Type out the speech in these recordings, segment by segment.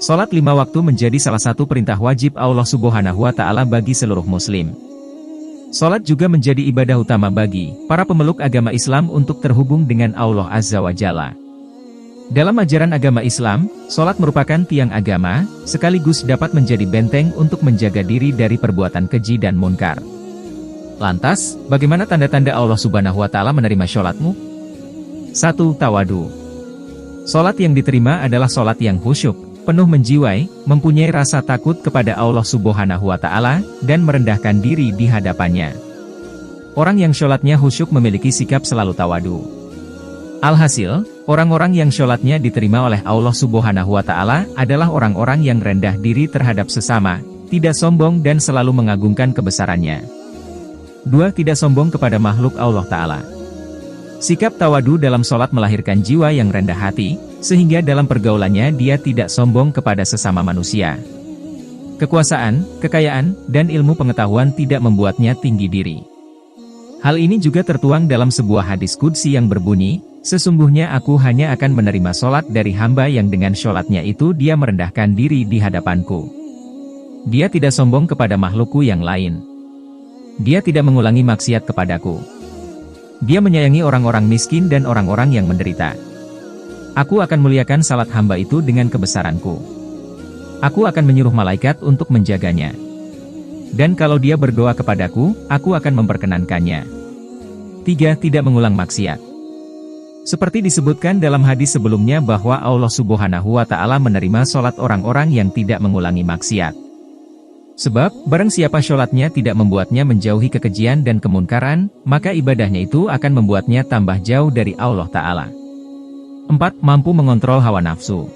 Sholat 5 waktu menjadi salah satu perintah wajib Allah Subhanahu wa Ta'ala bagi seluruh Muslim. Sholat juga menjadi ibadah utama bagi para pemeluk agama Islam untuk terhubung dengan Allah Azza wa Jalla. Dalam ajaran agama Islam, sholat merupakan tiang agama, sekaligus dapat menjadi benteng untuk menjaga diri dari perbuatan keji dan munkar. Lantas, bagaimana tanda-tanda Allah Subhanahu wa Ta'ala menerima sholatmu? 1. Tawadu. Sholat yang diterima adalah sholat yang khusyuk, penuh menjiwai, mempunyai rasa takut kepada Allah Subhanahu wa Ta'ala, dan merendahkan diri di hadapannya. Orang yang sholatnya khusyuk memiliki sikap selalu tawadu. Alhasil, orang-orang yang sholatnya diterima oleh Allah Subhanahu wa Ta'ala adalah orang-orang yang rendah diri terhadap sesama, tidak sombong dan selalu mengagungkan kebesarannya. 2. Tidak sombong kepada makhluk Allah Ta'ala. Sikap tawadu dalam sholat melahirkan jiwa yang rendah hati, sehingga dalam pergaulannya dia tidak sombong kepada sesama manusia. Kekuasaan, kekayaan, dan ilmu pengetahuan tidak membuatnya tinggi diri. Hal ini juga tertuang dalam sebuah hadis qudsi yang berbunyi, "Sesungguhnya aku hanya akan menerima sholat dari hamba yang dengan sholatnya itu dia merendahkan diri di hadapanku. Dia tidak sombong kepada makhlukku yang lain. Dia tidak mengulangi maksiat kepadaku. Dia menyayangi orang-orang miskin dan orang-orang yang menderita. Aku akan muliakan salat hamba itu dengan kebesaranku. Aku akan menyuruh malaikat untuk menjaganya. Dan kalau dia berdoa kepadaku, aku akan memperkenankannya." 3. Tidak mengulang maksiat. Seperti disebutkan dalam hadis sebelumnya bahwa Allah Subhanahu wa Ta'ala menerima sholat orang-orang yang tidak mengulangi maksiat. Sebab, barang siapa sholatnya tidak membuatnya menjauhi kekejian dan kemunkaran, maka ibadahnya itu akan membuatnya tambah jauh dari Allah Ta'ala. 4. Mampu mengontrol hawa nafsu.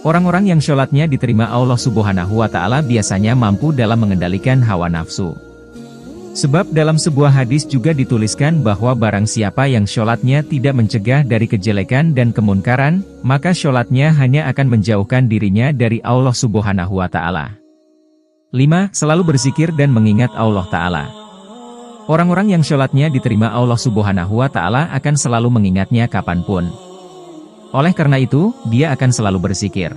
Orang-orang yang sholatnya diterima Allah Subhanahu wa Ta'ala biasanya mampu dalam mengendalikan hawa nafsu. Sebab dalam sebuah hadis juga dituliskan bahwa barang siapa yang sholatnya tidak mencegah dari kejelekan dan kemunkaran, maka sholatnya hanya akan menjauhkan dirinya dari Allah Subhanahu wa Ta'ala. 5. Selalu berzikir dan mengingat Allah Ta'ala. Orang-orang yang sholatnya diterima Allah Subhanahu wa Ta'ala akan selalu mengingatnya kapanpun. Oleh karena itu, dia akan selalu berzikir.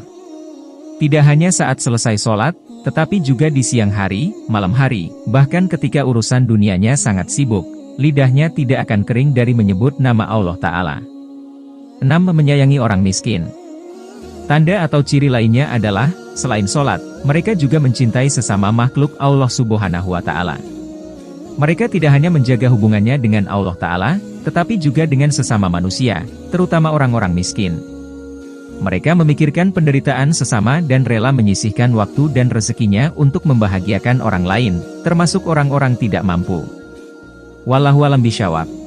Tidak hanya saat selesai sholat, tetapi juga di siang hari, malam hari, bahkan ketika urusan dunianya sangat sibuk, lidahnya tidak akan kering dari menyebut nama Allah Ta'ala. 6. Menyayangi orang miskin. Tanda atau ciri lainnya adalah, selain sholat, mereka juga mencintai sesama makhluk Allah Subhanahu wa Ta'ala. Mereka tidak hanya menjaga hubungannya dengan Allah Ta'ala, tetapi juga dengan sesama manusia, terutama orang-orang miskin. Mereka memikirkan penderitaan sesama dan rela menyisihkan waktu dan rezekinya untuk membahagiakan orang lain, termasuk orang-orang tidak mampu. Wallahu a'lam bishawab.